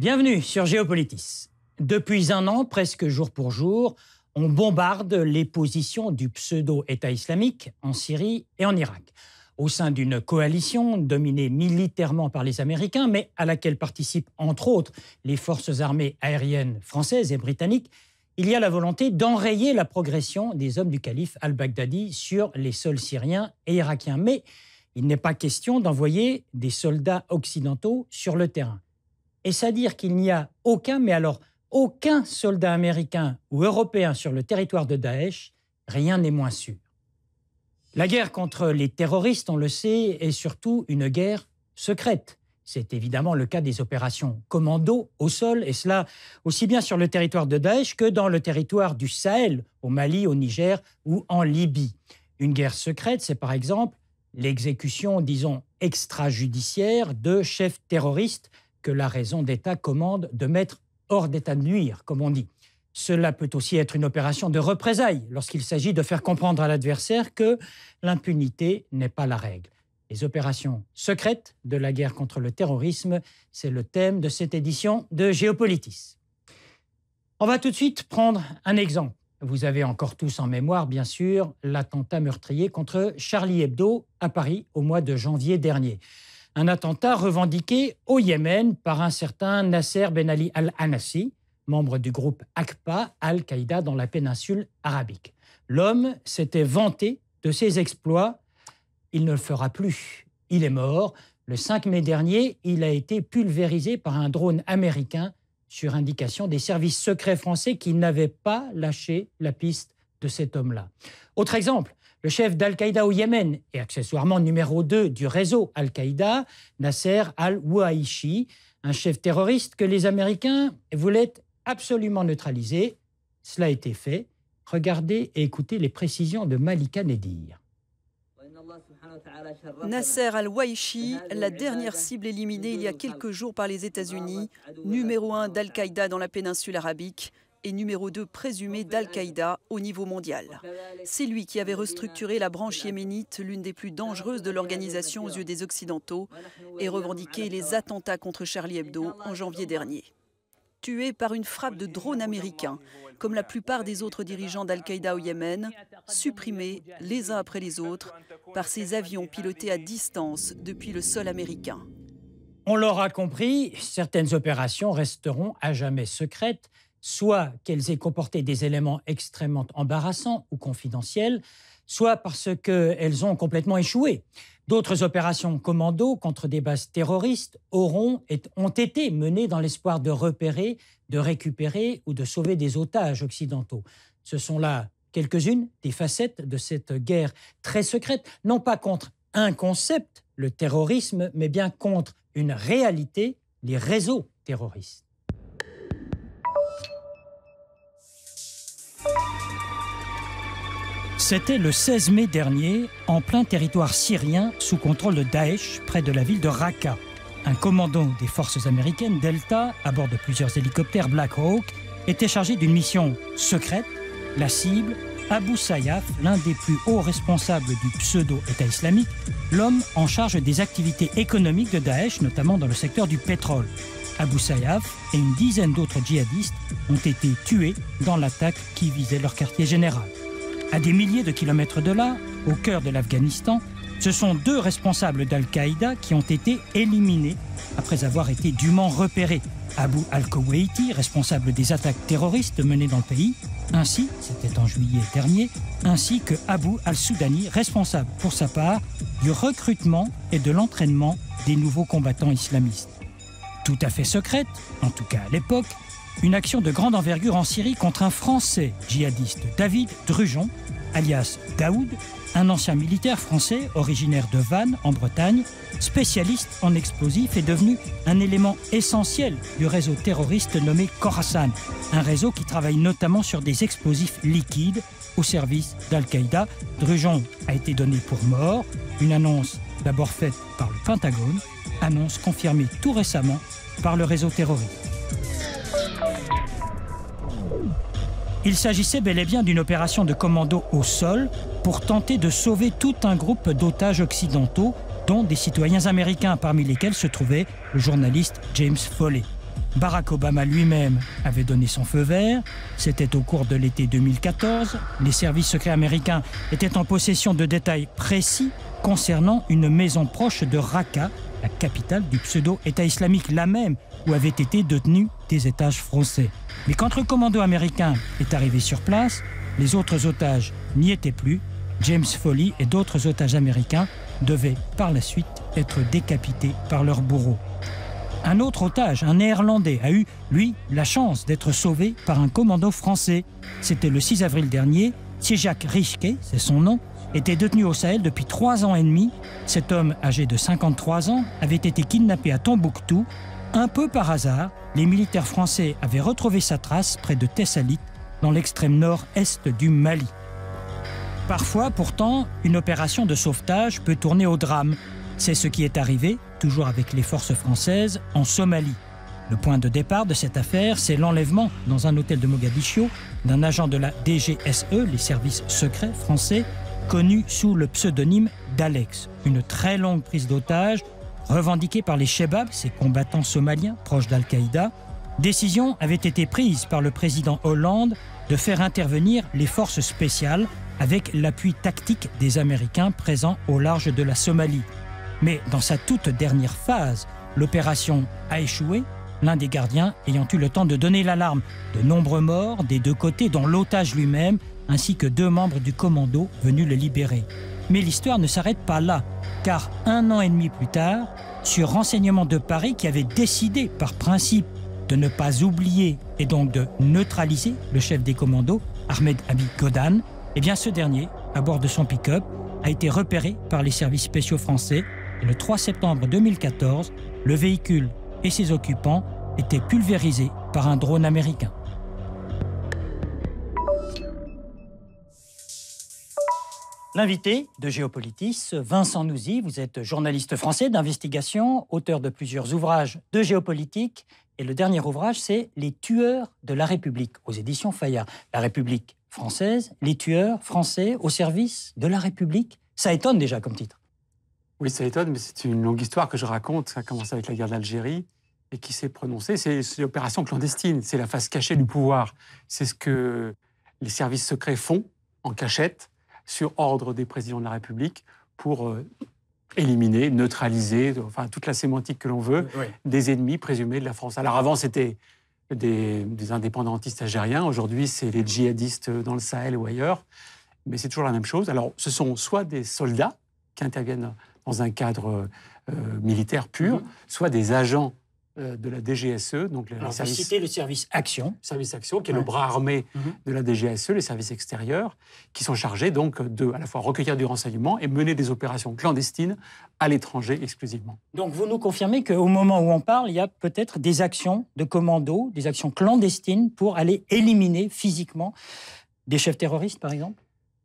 Bienvenue sur Géopolitis. Depuis un an, presque jour pour jour, on bombarde les positions du pseudo-État islamique en Syrie et en Irak, au sein d'une coalition dominée militairement par les Américains, mais à laquelle participent entre autres les forces armées aériennes françaises et britanniques. Il y a la volonté d'enrayer la progression des hommes du calife al-Baghdadi sur les sols syriens et irakiens. Mais il n'est pas question d'envoyer des soldats occidentaux sur le terrain. Est-ce à dire qu'il n'y a aucun, mais alors aucun soldat américain ou européen sur le territoire de Daesh? Rien n'est moins sûr. La guerre contre les terroristes, on le sait, est surtout une guerre secrète. C'est évidemment le cas des opérations commando au sol, et cela aussi bien sur le territoire de Daesh que dans le territoire du Sahel, au Mali, au Niger ou en Libye. Une guerre secrète, c'est par exemple l'exécution, disons, extrajudiciaire de chefs terroristes que la raison d'État commande de mettre hors d'état de nuire, comme on dit. Cela peut aussi être une opération de représailles lorsqu'il s'agit de faire comprendre à l'adversaire que l'impunité n'est pas la règle. Les opérations secrètes de la guerre contre le terrorisme, c'est le thème de cette édition de Géopolitis. On va tout de suite prendre un exemple. Vous avez encore tous en mémoire, bien sûr, l'attentat meurtrier contre Charlie Hebdo à Paris au mois de janvier dernier. Un attentat revendiqué au Yémen par un certain Nasser Ben Ali al-Anassi, membre du groupe Aqpa Al-Qaïda dans la péninsule arabique. L'homme s'était vanté de ses exploits. Il ne le fera plus. Il est mort. Le 5 mai dernier, il a été pulvérisé par un drone américain sur indication des services secrets français qui n'avaient pas lâché la piste de cet homme-là. Autre exemple, le chef d'Al-Qaïda au Yémen et accessoirement numéro 2 du réseau Al-Qaïda, Nasser al-Ouaichi, un chef terroriste que les Américains voulaient absolument neutraliser. Cela a été fait. Regardez et écoutez les précisions de Malika Nedir. Nasser al-Ouaichi, la dernière cible éliminée il y a quelques jours par les États-Unis, numéro 1 d'Al-Qaïda dans la péninsule arabique et numéro 2 présumé d'Al-Qaïda au niveau mondial. C'est lui qui avait restructuré la branche yéménite, l'une des plus dangereuses de l'organisation aux yeux des Occidentaux, et revendiqué les attentats contre Charlie Hebdo en janvier dernier. Tué par une frappe de drone américain, comme la plupart des autres dirigeants d'Al-Qaïda au Yémen, supprimés les uns après les autres par ces avions pilotés à distance depuis le sol américain. On l'aura compris, certaines opérations resteront à jamais secrètes, soit qu'elles aient comporté des éléments extrêmement embarrassants ou confidentiels, soit parce qu'elles ont complètement échoué. D'autres opérations commando contre des bases terroristes ont été menées dans l'espoir de repérer, de récupérer ou de sauver des otages occidentaux. Ce sont là quelques-unes des facettes de cette guerre très secrète, non pas contre un concept, le terrorisme, mais bien contre une réalité, les réseaux terroristes. C'était le 16 mai dernier, en plein territoire syrien sous contrôle de Daesh, près de la ville de Raqqa. Un commando des forces américaines, Delta, à bord de plusieurs hélicoptères Black Hawk, était chargé d'une mission secrète. La cible, Abu Sayyaf, l'un des plus hauts responsables du pseudo-État islamique, l'homme en charge des activités économiques de Daesh, notamment dans le secteur du pétrole. Abu Sayyaf et une dizaine d'autres djihadistes ont été tués dans l'attaque qui visait leur quartier général. À des milliers de kilomètres de là, au cœur de l'Afghanistan, ce sont 2 responsables d'Al-Qaïda qui ont été éliminés après avoir été dûment repérés. Abu al-Kuwaiti, responsable des attaques terroristes menées dans le pays, ainsi, c'était en juillet dernier, ainsi que Abu al-Soudani, responsable pour sa part du recrutement et de l'entraînement des nouveaux combattants islamistes. Tout à fait secrète, en tout cas à l'époque, une action de grande envergure en Syrie contre un Français djihadiste, David Drugeon, alias Daoud, un ancien militaire français originaire de Vannes, en Bretagne, spécialiste en explosifs et devenu un élément essentiel du réseau terroriste nommé Khorasan, un réseau qui travaille notamment sur des explosifs liquides au service d'Al-Qaïda. Drugeon a été donné pour mort, une annonce d'abord faite par le Pentagone, annonce confirmée tout récemment par le réseau terroriste. Il s'agissait bel et bien d'une opération de commando au sol pour tenter de sauver tout un groupe d'otages occidentaux, dont des citoyens américains, parmi lesquels se trouvait le journaliste James Foley. Barack Obama lui-même avait donné son feu vert. C'était au cours de l'été 2014. Les services secrets américains étaient en possession de détails précis concernant une maison proche de Raqqa, la capitale du pseudo-État islamique, la même où avaient été détenus des otages français. Mais quand le commando américain est arrivé sur place, les autres otages n'y étaient plus. James Foley et d'autres otages américains devaient par la suite être décapités par leurs bourreaux. Un autre otage, un Néerlandais, a eu, lui, la chance d'être sauvé par un commando français. C'était le 6 avril dernier. Tchejak Rijke, c'est son nom, était détenu au Sahel depuis 3 ans et demi. Cet homme, âgé de 53 ans, avait été kidnappé à Tombouctou. Un peu par hasard, les militaires français avaient retrouvé sa trace près de Tessalit, dans l'extrême nord-est du Mali. Parfois, pourtant, une opération de sauvetage peut tourner au drame. C'est ce qui est arrivé, toujours avec les forces françaises, en Somalie. Le point de départ de cette affaire, c'est l'enlèvement dans un hôtel de Mogadiscio d'un agent de la DGSE, les services secrets français, connu sous le pseudonyme d'Alex. Une très longue prise d'otage, revendiquée par les Chebab, ces combattants somaliens proches d'Al-Qaïda. Décision avait été prise par le président Hollande de faire intervenir les forces spéciales avec l'appui tactique des Américains présents au large de la Somalie. Mais dans sa toute dernière phase, l'opération a échoué, l'un des gardiens ayant eu le temps de donner l'alarme. De nombreux morts des deux côtés, dont l'otage lui-même, ainsi que 2 membres du commando venus le libérer. Mais l'histoire ne s'arrête pas là, car 1 an et demi plus tard, sur renseignement de Paris qui avait décidé par principe de ne pas oublier et donc de neutraliser le chef des commandos, Ahmed Habib Godan, eh bien ce dernier, à bord de son pick-up, a été repéré par les services spéciaux français et le 3 septembre 2014, le véhicule et ses occupants étaient pulvérisés par un drone américain. L'invité de Géopolitis, Vincent Nouzy, vous êtes journaliste français d'investigation, auteur de plusieurs ouvrages de géopolitique. Et le dernier ouvrage, c'est Les tueurs de la République, aux éditions Fayard. La République française, les tueurs français au service de la République. Ça étonne déjà comme titre. Oui, ça étonne, mais c'est une longue histoire que je raconte. Ça a commencé avec la guerre d'Algérie et qui s'est prononcée. C'est l'opération clandestine, c'est la face cachée du pouvoir. C'est ce que les services secrets font en cachette, sur ordre des présidents de la République, pour éliminer, neutraliser, enfin toute la sémantique que l'on veut, oui, des ennemis présumés de la France. Alors avant, c'était des indépendantistes algériens. Aujourd'hui, c'est les djihadistes dans le Sahel ou ailleurs. Mais c'est toujours la même chose. Alors, ce sont soit des soldats qui interviennent dans un cadre militaire pur, soit des agents de la DGSE, donc vous citez le service Action. Service Action, qui est le bras armé de la DGSE, les services extérieurs, qui sont chargés donc de à la fois recueillir du renseignement et mener des opérations clandestines à l'étranger exclusivement. Donc vous nous confirmez qu'au moment où on parle, il y a peut-être des actions de commando, des actions clandestines pour aller éliminer physiquement des chefs terroristes, par exemple ?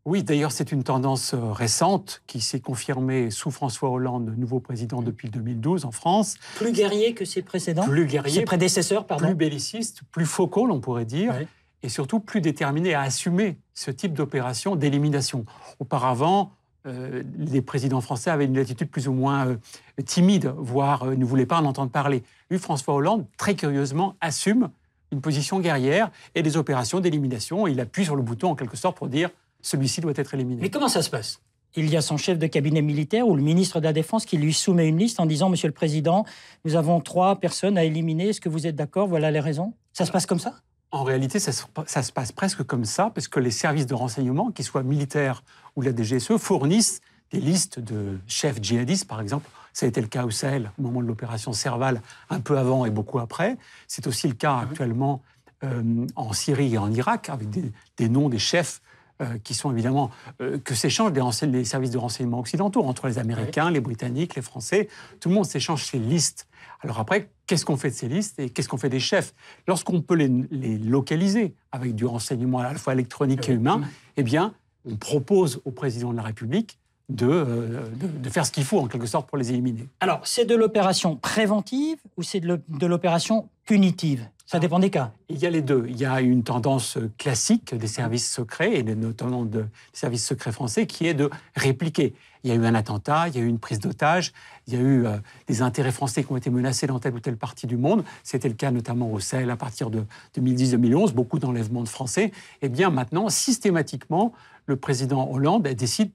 Oui, d'ailleurs, c'est une tendance récente qui s'est confirmée sous François Hollande, nouveau président depuis 2012 en France. Plus guerrier que ses précédents ? Plus guerrier. Ses prédécesseurs, pardon. Plus belliciste, plus focal, on pourrait dire, oui, et surtout plus déterminé à assumer ce type d'opération d'élimination. Auparavant, les présidents français avaient une attitude plus ou moins timide, voire ne voulaient pas en entendre parler. Lui, François Hollande, très curieusement, assume une position guerrière et des opérations d'élimination. Il appuie sur le bouton, en quelque sorte, pour dire celui-ci doit être éliminé. Mais comment ça se passe ? Il y a son chef de cabinet militaire ou le ministre de la Défense qui lui soumet une liste en disant « Monsieur le Président, nous avons 3 personnes à éliminer. Est-ce que vous êtes d'accord ? Voilà les raisons. » Ça se passe comme ça ? En réalité, ça se passe presque comme ça, parce que les services de renseignement, qu'ils soient militaires ou la DGSE, fournissent des listes de chefs djihadistes, par exemple. Ça a été le cas au Sahel, au moment de l'opération Serval, un peu avant et beaucoup après. C'est aussi le cas actuellement en Syrie et en Irak, avec des noms des chefs qui sont évidemment que s'échangent les services de renseignement occidentaux, entre les Américains, les Britanniques, les Français. Tout le monde s'échange ces listes. Alors après, qu'est-ce qu'on fait de ces listes et qu'est-ce qu'on fait des chefs ? Lorsqu'on peut les localiser avec du renseignement à la fois électronique et humain, eh bien, on propose au président de la République de faire ce qu'il faut, en quelque sorte, pour les éliminer. Alors, c'est de l'opération préventive ou c'est de l'opération punitive ? Ça dépend des cas. Il y a les deux. Il y a une tendance classique des services secrets, et notamment des services secrets français, qui est de répliquer. Il y a eu un attentat, il y a eu une prise d'otage, il y a eu des intérêts français qui ont été menacés dans telle ou telle partie du monde. C'était le cas notamment au Sahel à partir de 2010-2011, beaucoup d'enlèvements de Français. Eh bien maintenant, systématiquement, le président Hollande décide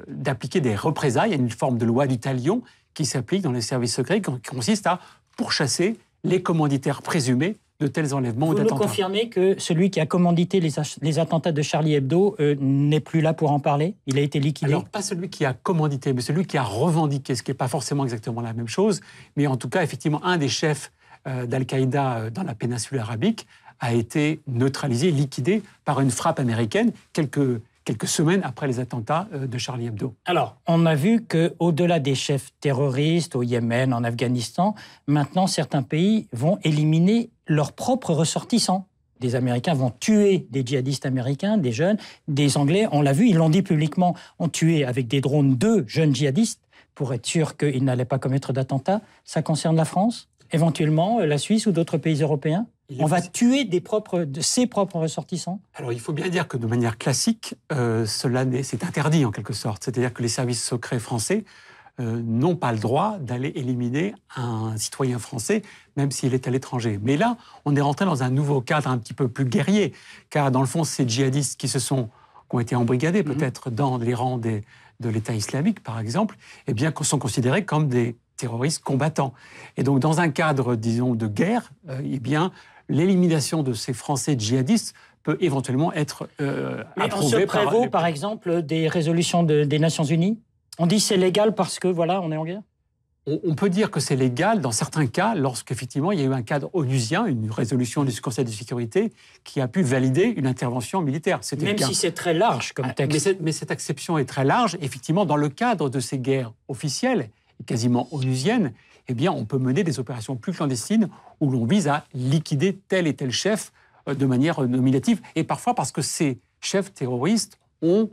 d'appliquer des représailles. Il y a une forme de loi du talion qui s'applique dans les services secrets, qui consiste à pourchasser les commanditaires présumés de tels enlèvements ou d'attentats. Vous nous confirmez que celui qui a commandité les attentats de Charlie Hebdo n'est plus là pour en parler? Il a été liquidé? Alors, pas celui qui a commandité, mais celui qui a revendiqué, ce qui n'est pas forcément exactement la même chose. Mais en tout cas, effectivement, un des chefs d'Al-Qaïda dans la péninsule arabique a été neutralisé, liquidé par une frappe américaine quelques semaines après les attentats de Charlie Hebdo. Alors, on a vu qu'au-delà des chefs terroristes au Yémen, en Afghanistan, maintenant certains pays vont éliminer leurs propres ressortissants. Des Américains vont tuer des djihadistes américains, des jeunes. Des Anglais, on l'a vu, ils l'ont dit publiquement, ont tué avec des drones 2 jeunes djihadistes pour être sûr qu'ils n'allaient pas commettre d'attentats. Ça concerne la France, éventuellement la Suisse ou d'autres pays européens? On va tuer de ses propres ressortissants? Alors, il faut bien dire que de manière classique, c'est interdit en quelque sorte. C'est-à-dire que les services secrets français n'ont pas le droit d'aller éliminer un citoyen français, même s'il est à l'étranger. Mais là, on est rentré dans un nouveau cadre un petit peu plus guerrier, car dans le fond, ces djihadistes qui ont été embrigadés peut-être dans les rangs de l'État islamique, par exemple, eh bien, sont considérés comme des terroristes combattants. Et donc, dans un cadre, disons, de guerre, eh bien, l'élimination de ces Français djihadistes peut éventuellement être Mais approuvée. On se prévaut, par exemple, des résolutions des Nations Unies? On dit c'est légal parce que, voilà, on est en guerre? On peut dire que c'est légal dans certains cas, lorsqu'effectivement il y a eu un cadre onusien, une résolution du Conseil de sécurité qui a pu valider une intervention militaire. Même si c'est très large comme texte. Mais cette exception est très large. Effectivement, dans le cadre de ces guerres officielles, quasiment onusiennes, eh bien, on peut mener des opérations plus clandestines où l'on vise à liquider tel et tel chef de manière nominative. Et parfois parce que ces chefs terroristes ont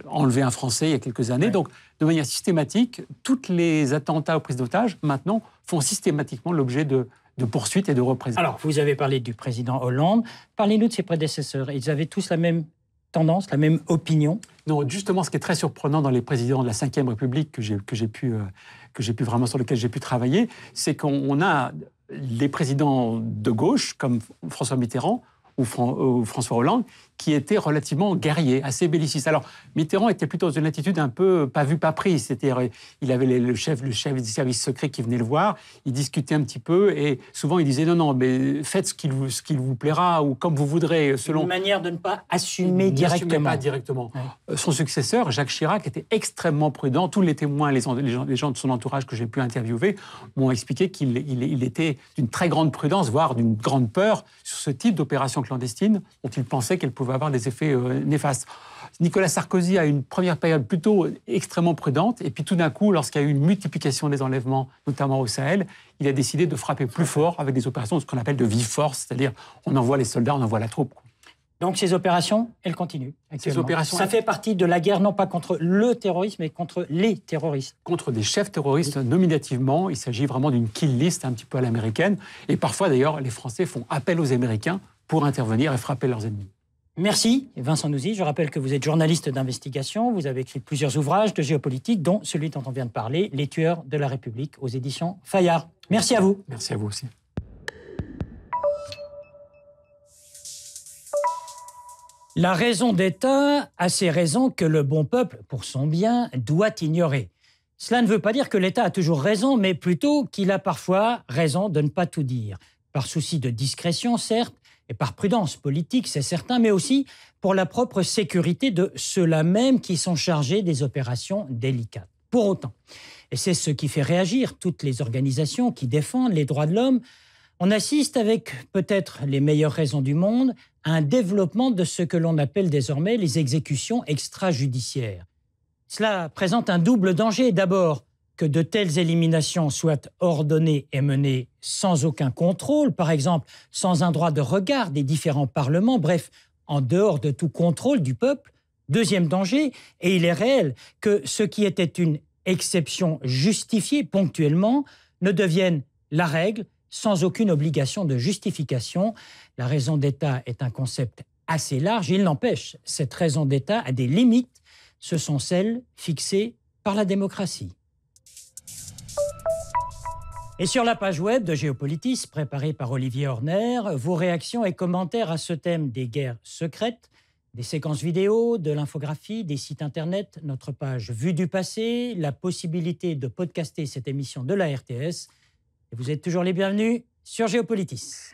enlevé un Français il y a quelques années. Ouais. Donc, de manière systématique, tous les attentats aux prises d'otages, maintenant, font systématiquement l'objet de poursuites et de représailles. Alors, vous avez parlé du président Hollande. Parlez-nous de ses prédécesseurs. Ils avaient tous la même tendance, la même opinion? Non, justement, ce qui est très surprenant dans les présidents de la Ve République sur lesquels j'ai pu travailler, c'est qu'on a les présidents de gauche, comme François Mitterrand, ou François Hollande, qui étaient relativement guerriers, assez bellicistes. Alors, Mitterrand était plutôt dans une attitude un peu pas vu, pas pris. C'est-à-dire, il avait le chef du service secret qui venait le voir, il discutait un petit peu, et souvent il disait non, mais faites ce qu'il vous plaira, ou comme vous voudrez, selon... Une manière de ne pas assumer directement. N'assumait pas directement. Ouais. Son successeur, Jacques Chirac, était extrêmement prudent. Tous les témoins, les gens de son entourage que j'ai pu interviewer, m'ont expliqué qu'il était d'une très grande prudence, voire d'une grande peur, sur ce type d'opération clandestine, dont il pensait qu'elle pouvait avoir des effets néfastes. Nicolas Sarkozy a eu une première période plutôt extrêmement prudente, et puis tout d'un coup, lorsqu'il y a eu une multiplication des enlèvements, notamment au Sahel, il a décidé de frapper plus fort avec des opérations, ce qu'on appelle de vive force, c'est-à-dire on envoie les soldats, on envoie la troupe. Donc ces opérations, elles continuent actuellement. Ça fait partie de la guerre, non pas contre le terrorisme, mais contre les terroristes. Contre des chefs terroristes nominativement. Il s'agit vraiment d'une kill list un petit peu à l'américaine. Et parfois, d'ailleurs, les Français font appel aux Américains pour intervenir et frapper leurs ennemis. Merci Vincent Nouzille. Je rappelle que vous êtes journaliste d'investigation. Vous avez écrit plusieurs ouvrages de géopolitique, dont celui dont on vient de parler, Les tueurs de la République, aux éditions Fayard. Merci à vous. Merci à vous aussi. La raison d'État a ses raisons que le bon peuple, pour son bien, doit ignorer. Cela ne veut pas dire que l'État a toujours raison, mais plutôt qu'il a parfois raison de ne pas tout dire. Par souci de discrétion, certes, et par prudence politique, c'est certain, mais aussi pour la propre sécurité de ceux-là même qui sont chargés des opérations délicates. Pour autant, et c'est ce qui fait réagir toutes les organisations qui défendent les droits de l'homme, on assiste avec peut-être les meilleures raisons du monde à un développement de ce que l'on appelle désormais les exécutions extrajudiciaires. Cela présente un double danger. D'abord, que de telles éliminations soient ordonnées et menées sans aucun contrôle, par exemple sans un droit de regard des différents parlements, bref, en dehors de tout contrôle du peuple. Deuxième danger, et il est réel, que ce qui était une exception justifiée ponctuellement ne devienne la règle, sans aucune obligation de justification. La raison d'État est un concept assez large. Il n'empêche, cette raison d'État a des limites. Ce sont celles fixées par la démocratie. Et sur la page web de Géopolitis, préparée par Olivier Horner, vos réactions et commentaires à ce thème des guerres secrètes, des séquences vidéo, de l'infographie, des sites internet, notre page Vue du passé, la possibilité de podcaster cette émission de la RTS. Et vous êtes toujours les bienvenus sur Géopolitis.